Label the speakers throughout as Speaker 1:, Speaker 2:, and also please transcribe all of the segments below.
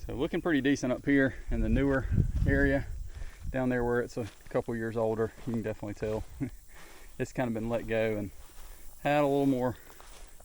Speaker 1: So looking pretty decent up here in the newer area. Down there where it's a couple years older, you can definitely tell it's kind of been let go and had a little more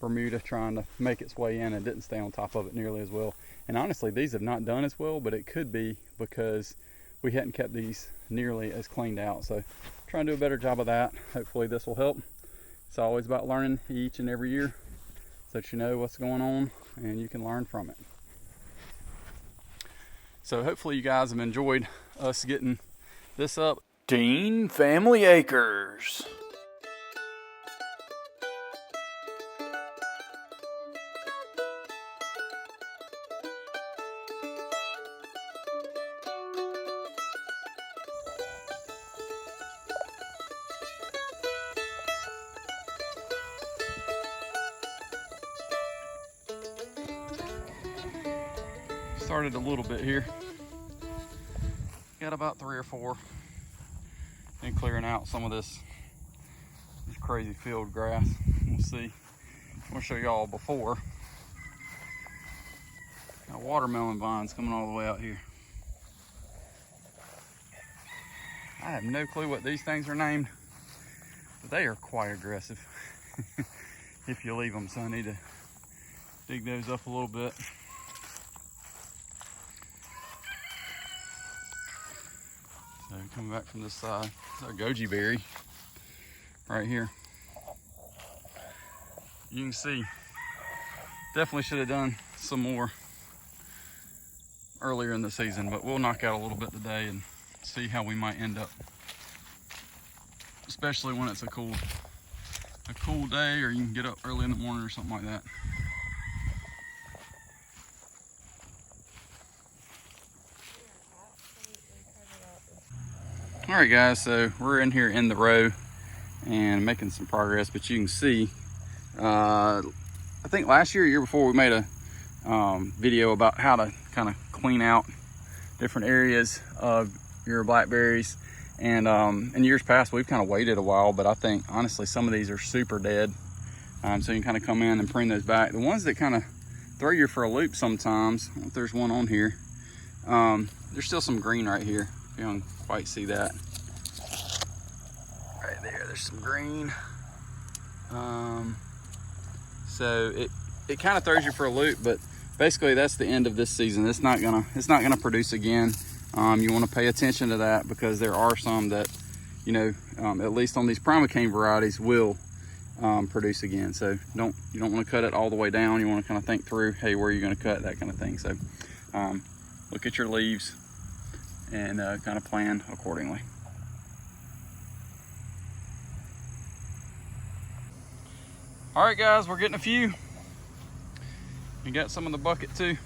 Speaker 1: Bermuda trying to make its way in and didn't stay on top of it nearly as well. And honestly, these have not done as well, but it could be because we hadn't kept these nearly as cleaned out. So trying to do a better job of that. Hopefully this will help. It's always about learning each and every year so that you know what's going on and you can learn from it. So hopefully you guys have enjoyed us getting this up. Dean Family Acres. Started a little bit here. Got about 3 or 4. And clearing out some of this crazy field grass. We'll see. I'm gonna show y'all before. Got watermelon vines coming all the way out here. I have no clue what these things are named, but they are quite aggressive if you leave them. So I need to dig those up a little bit. So coming back from this side, it's our goji berry right here. You can see, definitely should have done some more earlier in the season, but we'll knock out a little bit today and see how we might end up. Especially when it's a cool day, or you can get up early in the morning or something like that. All right guys, so we're in here in the row and making some progress, but you can see, I think last year or year before, we made a video about how to kind of clean out different areas of your blackberries. And in years past, we've kind of waited a while, but I think honestly, some of these are super dead. So you can kind of come in and prune those back. The ones that kind of throw you for a loop sometimes, I don't know if there's one on here. There's still some green right here. You don't quite see that. Right there's some green. So it kind of throws you for a loop, but basically that's the end of this season. It's not gonna produce again. You want to pay attention to that because there are some that, you know, at least on these primocane varieties will produce again. So you don't want to cut it all the way down. You want to kind of think through, hey, where are you going to cut, that kind of thing. So look at your leaves and kind of plan accordingly. All right guys, we're getting a few. We got some in the bucket too,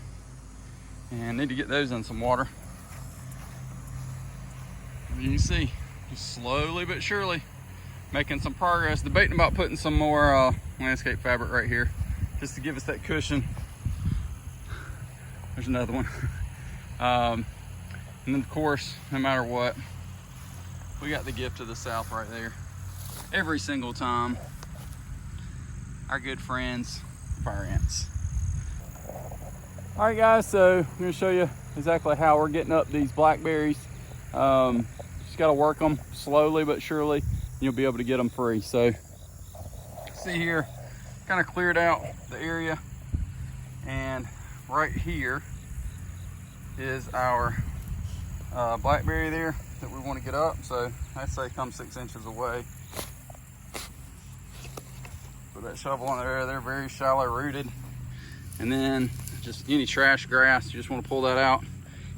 Speaker 1: and need to get those in some water. You can see, just slowly but surely making some progress. Debating about putting some more landscape fabric right here, just to give us that cushion. There's another one. And then of course, no matter what, we got the gift of the South right there. Every single time, our good friends, fire ants. All right guys, so I'm gonna show you exactly how we're getting up these blackberries. Just gotta work them slowly but surely. You'll be able to get them free. So see here, kind of cleared out the area, and right here is our blackberry there that we want to get up. So I'd say come 6 inches away. Put that shovel in there. They're very shallow rooted. And then just any trash grass, you just want to pull that out.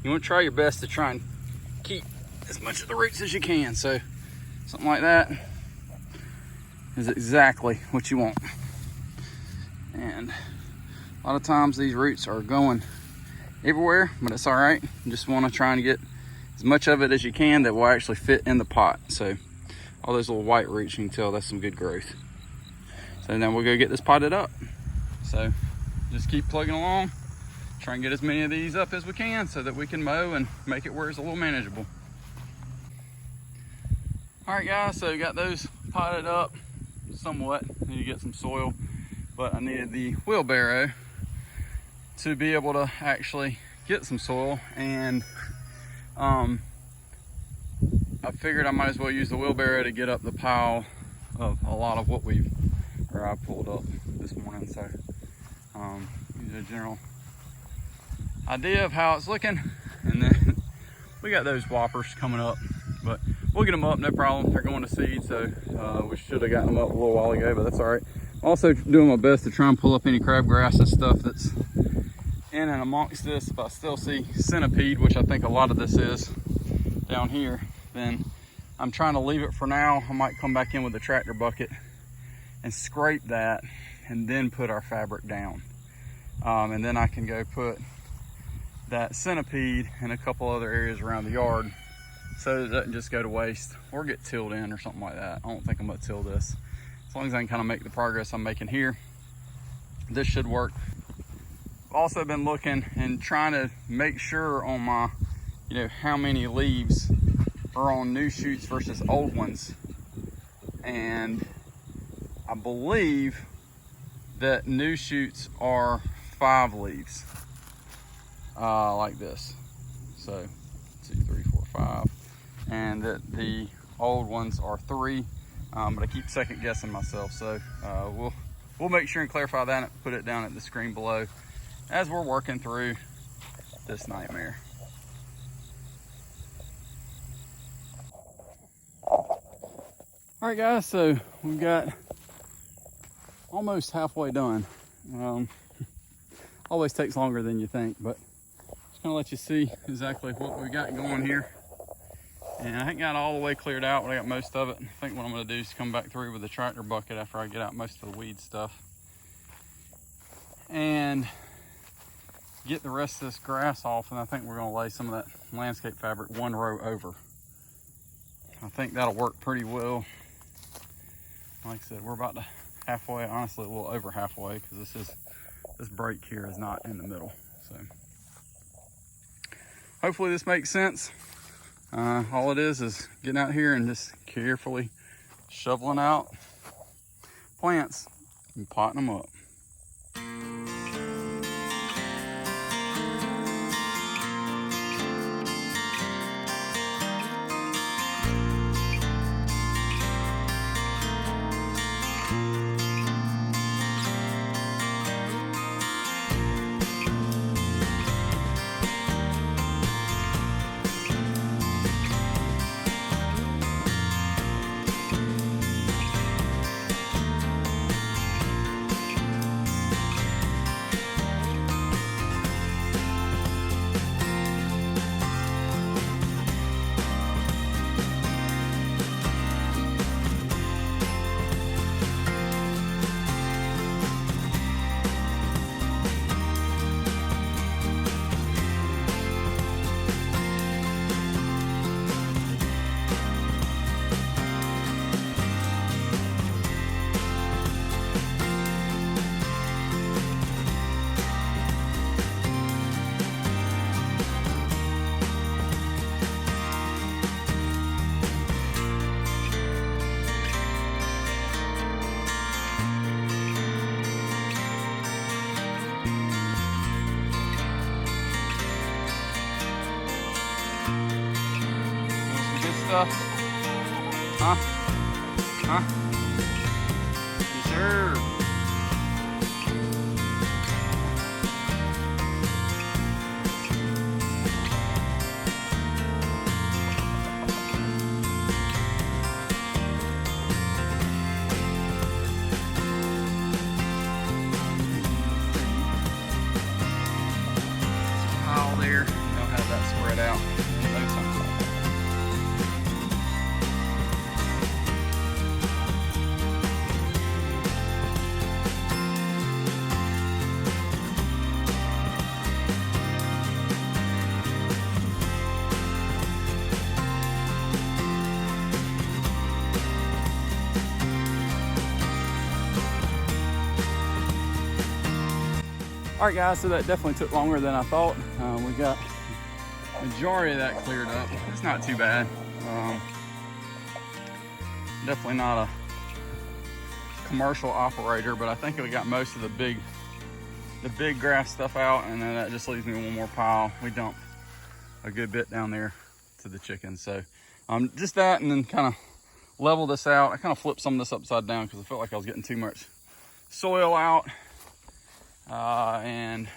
Speaker 1: You want to try your best to try and keep as much of the roots as you can. So something like that is exactly what you want. And a lot of times these roots are going everywhere, but it's all right. You just want to try and get as much of it as you can that will actually fit in the pot. So all those little white roots, you can tell that's some good growth. So now we'll go get this potted up. So just keep plugging along, try and get as many of these up as we can so that we can mow and make it where it's a little manageable. All right guys, so got those potted up somewhat. Need to get some soil, but I needed the wheelbarrow to be able to actually get some soil, and I figured I might as well use the wheelbarrow to get up the pile of a lot of what I pulled up this morning. So use a general idea of how it's looking, and then we got those whoppers coming up, but we'll get them up, no problem. They're going to seed, so we should have gotten them up a little while ago, but that's all right. Also doing my best to try and pull up any crabgrass and stuff that's in and amongst this. If I still see centipede, which I think a lot of this is down here, then I'm trying to leave it for now. I might come back in with the tractor bucket and scrape that and then put our fabric down. And then I can go put that centipede in a couple other areas around the yard so that it doesn't just go to waste or get tilled in or something like that. I don't think I'm gonna till this. As long as I can kind of make the progress I'm making here, this should work. I've also been looking and trying to make sure on my, how many leaves are on new shoots versus old ones. And I believe that new shoots are 5 leaves, like this. So 2, 3, 4, 5. And that the old ones are 3. But I keep second guessing myself, so we'll make sure and clarify that and put it down at the screen below as we're working through this nightmare. All right, guys, so we've got almost halfway done. Always takes longer than you think, but just gonna let you see exactly what we got going here. And I ain't got all the way cleared out, but I got most of it. I think what I'm gonna do is come back through with the tractor bucket after I get out most of the weed stuff and get the rest of this grass off. And I think we're gonna lay some of that landscape fabric 1 row over. I think that'll work pretty well. Like I said, we're about to halfway, honestly a little over halfway, because this break here is not in the middle. So hopefully this makes sense. All it is getting out here and just carefully shoveling out plants and potting them up. Stuff. Huh? Yes, sir. Pile there. Don't have that spread out. All right, guys, so that definitely took longer than I thought. We got the majority of that cleared up. It's not too bad. Definitely not a commercial operator, but I think we got most of the big the big grass stuff out, and then that just leaves me one more pile. We dump a good bit down there to the chickens. So just that, and then kind of level this out. I kind of flipped some of this upside down because I felt like I was getting too much soil out. And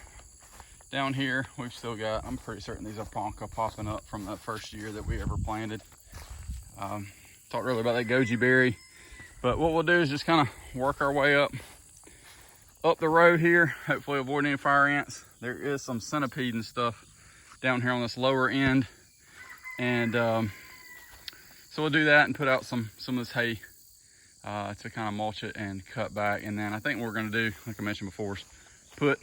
Speaker 1: down here we've still got, I'm pretty certain these are ponca popping up from that first year that we ever planted. Talked really about that goji berry, but what we'll do is just kind of work our way up the road here, hopefully avoid any fire ants. There is some centipede and stuff down here on this lower end, and so we'll do that and put out some of this hay to kind of mulch it and cut back. And then I think what we're going to do, like I mentioned before, is put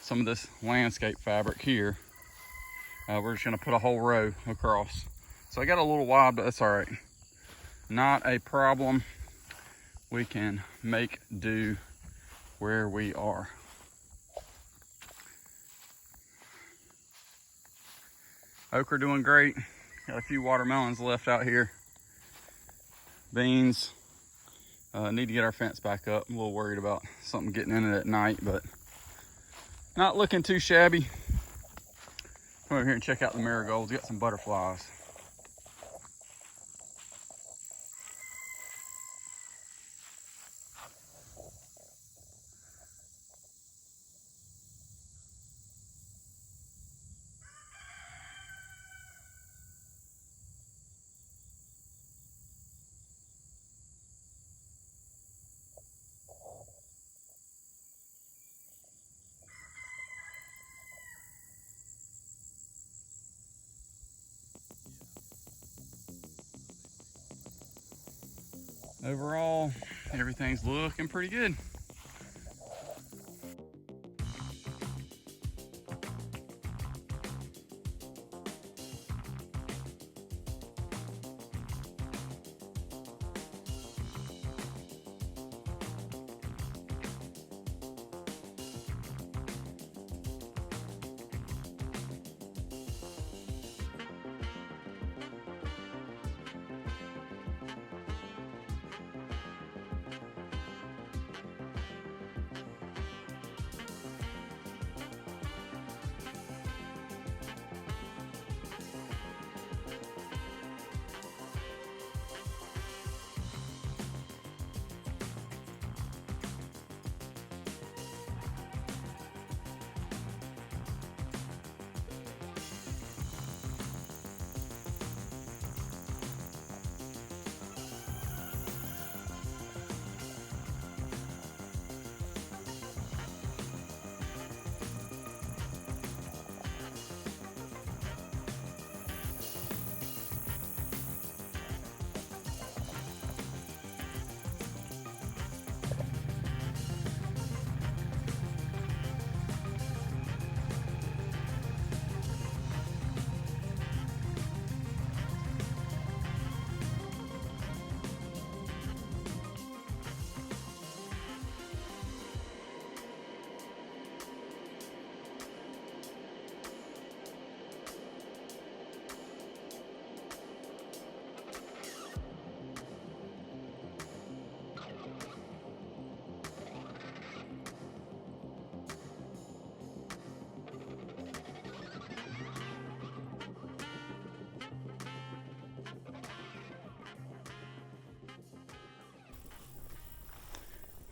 Speaker 1: some of this landscape fabric here. We're just going to put a whole row across. So I got a little wide, but that's all right. Not a problem. We can make do where we are. Okra doing great. Got a few watermelons left out here. Beans. Need to get our fence back up. I'm a little worried about something getting in it at night, but not looking too shabby. Come over here and check out the marigolds. Got some butterflies. Overall, everything's looking pretty good.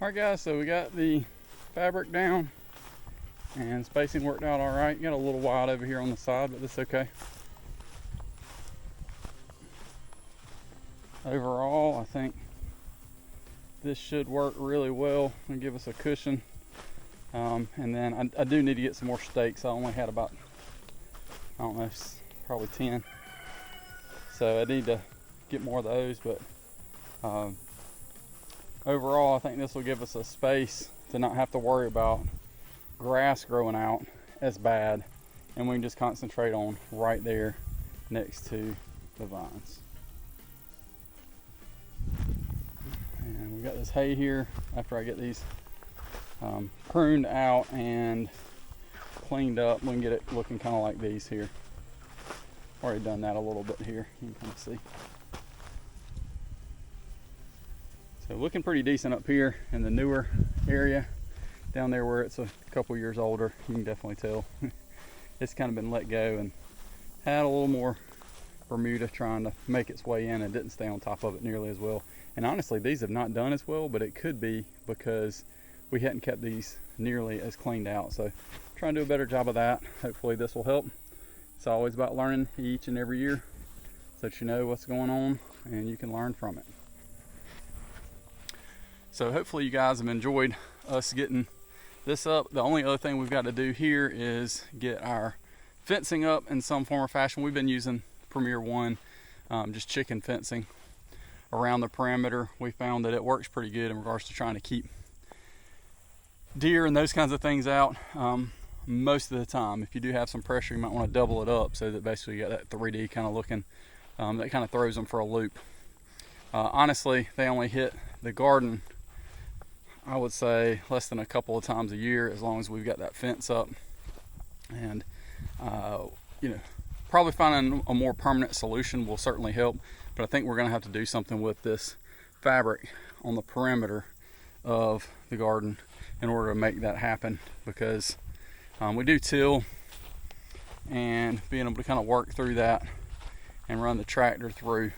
Speaker 1: All right guys, so we got the fabric down and spacing worked out all right. Got a little wide over here on the side, but that's okay. Overall, I think this should work really well and give us a cushion. And then I do need to get some more stakes. I only had about, I don't know, probably 10. So I need to get more of those, but overall, I think this will give us a space to not have to worry about grass growing out as bad, and we can just concentrate on right there next to the vines. And we got this hay here after I get these pruned out and cleaned up. We can get it looking kind of like these here. Already done that a little bit here, you can kind of see. So looking pretty decent up here in the newer area. down there where it's a couple years older, you can definitely tell it's kind of been let go and had a little more Bermuda trying to make its way in and didn't stay on top of it nearly as well. And honestly, these have not done as well, but it could be because we hadn't kept these nearly as cleaned out. So trying to do a better job of that. Hopefully this will help. It's always about learning each and every year so that you know what's going on and you can learn from it. So hopefully you guys have enjoyed us getting this up. The only other thing we've got to do here is get our fencing up in some form or fashion. We've been using Premier 1, just chicken fencing around the perimeter. We found that it works pretty good in regards to trying to keep deer and those kinds of things out most of the time. If you do have some pressure, you might want to double it up so that basically you got that 3D kind of looking. That kind of throws them for a loop. Honestly, they only hit the garden, I would say, less than a couple of times a year, as long as we've got that fence up. And you know, probably finding a more permanent solution will certainly help, but I think we're going to have to do something with this fabric on the perimeter of the garden in order to make that happen, because we do till, and being able to kind of work through that and run the tractor through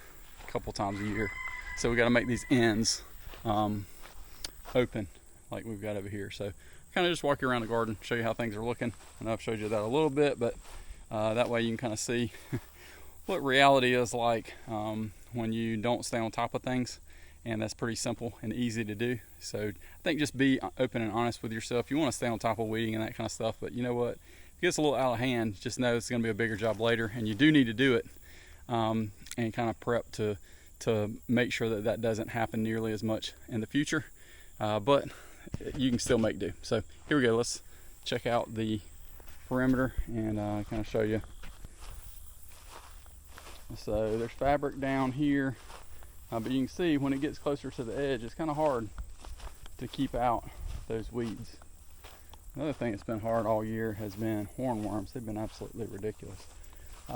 Speaker 1: a couple times a year. So we got to make these ends open like we've got over here. So kind of just walk you around the garden, show you how things are looking. I know I've showed you that a little bit, but that way you can kind of see what reality is like when you don't stay on top of things. And that's pretty simple and easy to do. So I think just be open and honest with yourself. You want to stay on top of weeding and that kind of stuff, but you know what? If it gets a little out of hand, just know it's going to be a bigger job later, and you do need to do it and kind of prep to make sure that that doesn't happen nearly as much in the future. But you can still make do. So here we go. Let's check out the perimeter and kind of show you. So there's fabric down here. But you can see when it gets closer to the edge, it's kind of hard to keep out those weeds. Another thing that's been hard all year has been hornworms. They've been absolutely ridiculous.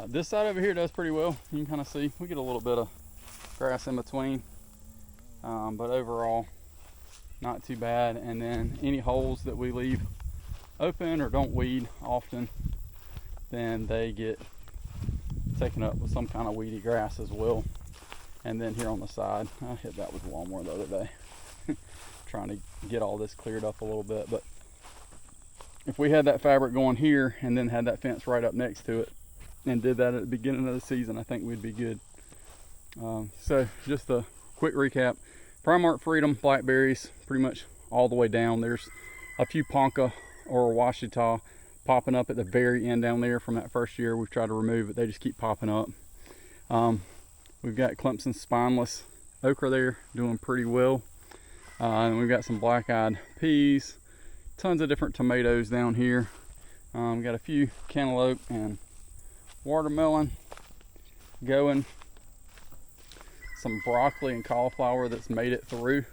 Speaker 1: This side over here does pretty well. You can kind of see we get a little bit of grass in between, but overall not too bad. And then any holes that we leave open or don't weed often, then they get taken up with some kind of weedy grass as well. And then here on the side, I hit that with a lawnmower the other day, trying to get all this cleared up a little bit. But if we had that fabric going here and then had that fence right up next to it and did that at the beginning of the season, I think we'd be good. So just a quick recap. Primark Freedom blackberries pretty much all the way down. There's a few Ponca or Washita popping up at the very end down there from that first year. We've tried to remove it. They just keep popping up. We've got Clemson spineless okra there doing pretty well. And we've got some black-eyed peas, tons of different tomatoes down here. We've got a few cantaloupe and watermelon going. Some broccoli and cauliflower that's made it through,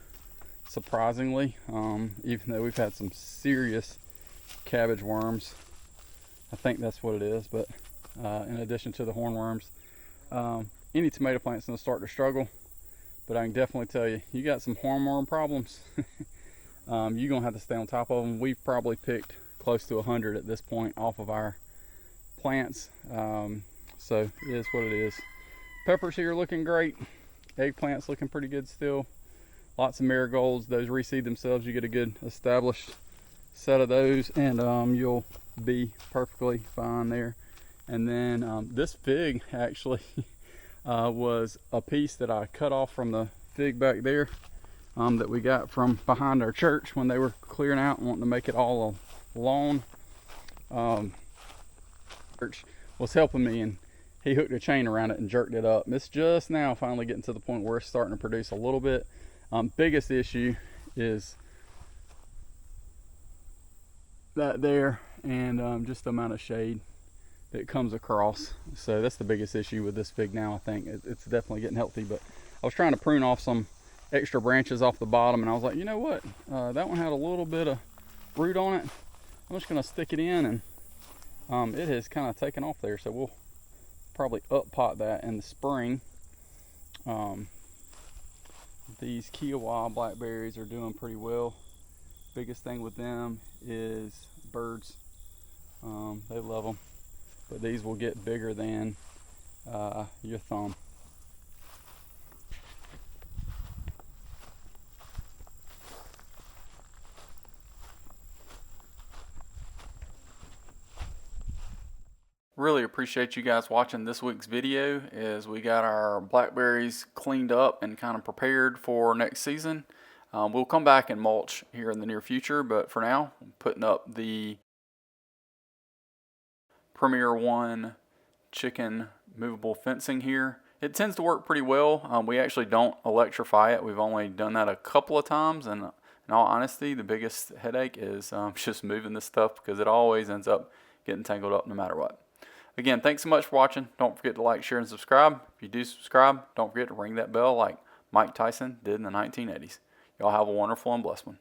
Speaker 1: surprisingly, even though we've had some serious cabbage worms. I think that's what it is, but in addition to the hornworms, any tomato plant's gonna start to struggle, but I can definitely tell you, you got some hornworm problems. You're gonna have to stay on top of them. We've probably picked close to 100 at this point off of our plants, so it is what it is. Peppers here looking great. Eggplants looking pretty good still. Lots of marigolds. Those reseed themselves. You get a good established set of those, and you'll be perfectly fine there. And then this fig actually was a piece that I cut off from the fig back there that we got from behind our church when they were clearing out and wanting to make it all a lawn. Church was helping me, and he hooked a chain around it and jerked it up. It's just now finally getting to the point where it's starting to produce a little bit. Biggest issue is that there, and just the amount of shade that comes across. So that's the biggest issue with this fig now. I think it's definitely getting healthy, but I was trying to prune off some extra branches off the bottom, and I was like, you know what, that one had a little bit of root on it. I'm just gonna stick it in, and it has kind of taken off there, so we'll probably up pot that in the spring. These Kiowa blackberries are doing pretty well. Biggest thing with them is birds. They love them, but these will get bigger than your thumb. Really appreciate you guys watching this week's video as we got our blackberries cleaned up and kind of prepared for next season. We'll come back and mulch here in the near future, but for now, I'm putting up the Premier One chicken movable fencing here. It tends to work pretty well. We actually don't electrify it. We've only done that a couple of times, and in all honesty, the biggest headache is just moving this stuff because it always ends up getting tangled up no matter what. Again, thanks so much for watching. Don't forget to like, share, and subscribe. If you do subscribe, don't forget to ring that bell like Mike Tyson did in the 1980s. Y'all have a wonderful and blessed one.